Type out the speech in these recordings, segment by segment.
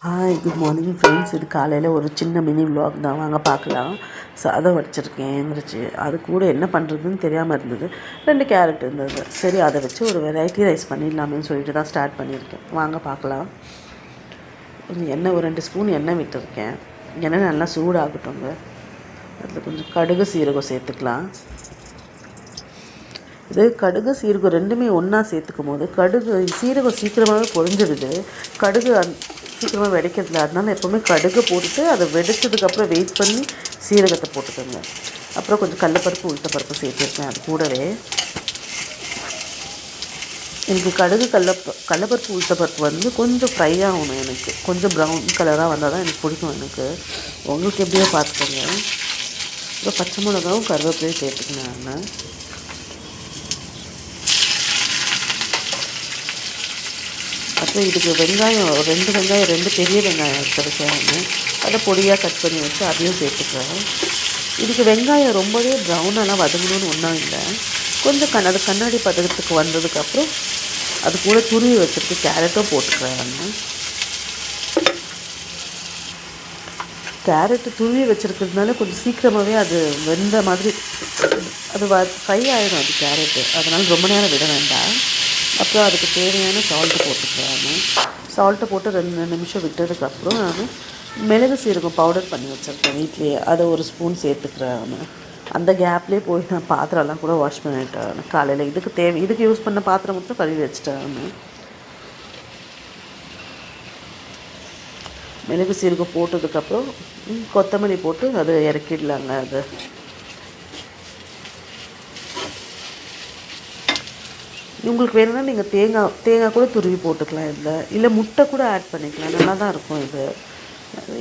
Hi good morning friends. இது காலையில் ஒரு சின்ன மினி விலாக் தான், வாங்க பார்க்கலாம். சாதம் வடிச்சிருக்கேன் எழுந்திரிச்சு. அது கூட என்ன பண்ணுறதுன்னு தெரியாமல் இருந்தது. 2 கேரட் இருந்தது. சரி, அதை வச்சு ஒரு வெரைட்டி ரைஸ் பண்ணிடலாமேன்னு சொல்லிட்டு தான் ஸ்டார்ட் பண்ணியிருக்கேன். வாங்க பார்க்கலாம். கொஞ்சம் எண்ணெய், ஒரு 2 ஸ்பூன் எண்ணெய் விட்டுருக்கேன். எண்ணெய் நல்லா சூடாகட்டுங்க. அதில் கொஞ்சம் கடுகு சீரகம் சேர்த்துக்கலாம். இது கடுகு சீரகம் ரெண்டுமே ஒன்றா சேர்த்துக்கும் போது சீரகம் சீக்கிரமாகவே பொரிஞ்சிடுது. கடுகு சீக்கிரமாக வெடிக்கிறதுல, அதனால எப்போவுமே கடுகு போட்டுட்டு அதை வெடிச்சதுக்கப்புறம் வெயிட் பண்ணி சீரகத்தை போட்டுக்கோங்க. அப்புறம் கொஞ்சம் கடலப்பருப்பு உளுத்தப்பருப்பு சேர்த்துருக்கேன். அது கூடவே எனக்கு கடலப்பருப்பு உளுத்தப்பருப்பு கொஞ்சம் ஃப்ரை ஆகணும். எனக்கு கொஞ்சம் ப்ரௌன் கலராக வந்தால் தான் எனக்கு பிடிக்கும். எனக்கு உங்களுக்கு எப்படியோ பார்த்துக்கோங்க. அப்புறம் பச்சை மிளகாவும் கருவேப்பிலையும் சேர்த்துக்கணும். நான் அப்புறம் இதுக்கு வெங்காயம் 2 பெரிய வெங்காயம் எடுத்துருக்கேன். அதை பொடியாக கட் பண்ணி வச்சு அதையும் சேர்த்துக்கிறேன். இதுக்கு வெங்காயம் ரொம்பவே ப்ரௌனெல்லாம் வதங்கணும்னு ஒன்றும் இல்லை. கொஞ்சம் அது கண்ணாடி பதத்துக்கு வந்ததுக்கப்புறம் அது கூட துருவி வச்சுட்டு கேரட்டும் போட்டுக்கிறேன். கேரட்டு துருவி வச்சுருக்கிறதுனால கொஞ்சம் சீக்கிரமாகவே அது வெந்த மாதிரி அது ஃப்ரை ஆகிடும் அது கேரட்டு. அதனால் ரொம்ப நேரம் விட வேண்டாம். அப்புறம் அதுக்கு தேவையான சால்ட்டு போட்டுக்கிறேன். சால்ட்டை போட்டு 2 நிமிஷம் விட்டதுக்கப்புறம் நான் மிளகு சீரகம் பவுடர் பண்ணி வச்சுருக்கேன் வீட்லேயே. அதை 1 ஸ்பூன் சேர்த்துக்கிறேன். அந்த கேப்லேயே போய் நான் பாத்திரம்லாம் கூட வாஷ் பண்ணிட்டேன். காலையில் இதுக்கு யூஸ் பண்ண பாத்திரம் மட்டும் கழுவி வச்சுட்டேன். மிளகு சீரகம் போட்டதுக்கப்புறம் கொத்தமல்லி போட்டு அதை இறக்கிடலாங்க. அது உங்களுக்கு வேணும்னா நீங்கள் தேங்காய் கூட துருவி போட்டுக்கலாம். இல்லை முட்டை கூட ஆட் பண்ணிக்கலாம். நல்லா தான் இருக்கும். இது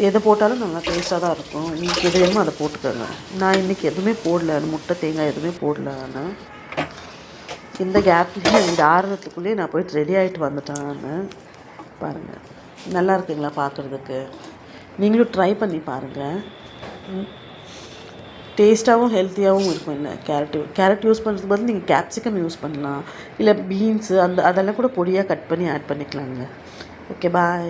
எதை போட்டாலும் நல்லா டேஸ்ட்டாக தான் இருக்கும். உங்களுக்கு எது வேணுமோ அதை போட்டுக்கோங்க. நான் இன்றைக்கி எதுவுமே போடல, முட்டை தேங்காய் எதுவுமே போடல. ஆனால் இந்த கேப்லேயே இந்த ஆறுறதுக்குள்ளேயே நான் போயிட்டு ரெடி ஆகிட்டு வந்துட்டேன். நான் பாருங்கள், நல்லா இருக்குங்களா பார்க்குறதுக்கு? நீங்களும் ட்ரை பண்ணி பாருங்கள். டேஸ்ட்டாகவும் ஹெல்த்தியாகவும் இருக்கும். இல்லை கேரட் யூஸ் பண்ணுறதுக்கு பதில் நீங்கள் கேப்சிகம் யூஸ் பண்ணலாம். இல்லை பீன்ஸு அதெல்லாம் கூட பொடியாக கட் பண்ணி ஆட் பண்ணிக்கலாங்க. ஓகே, பாய்.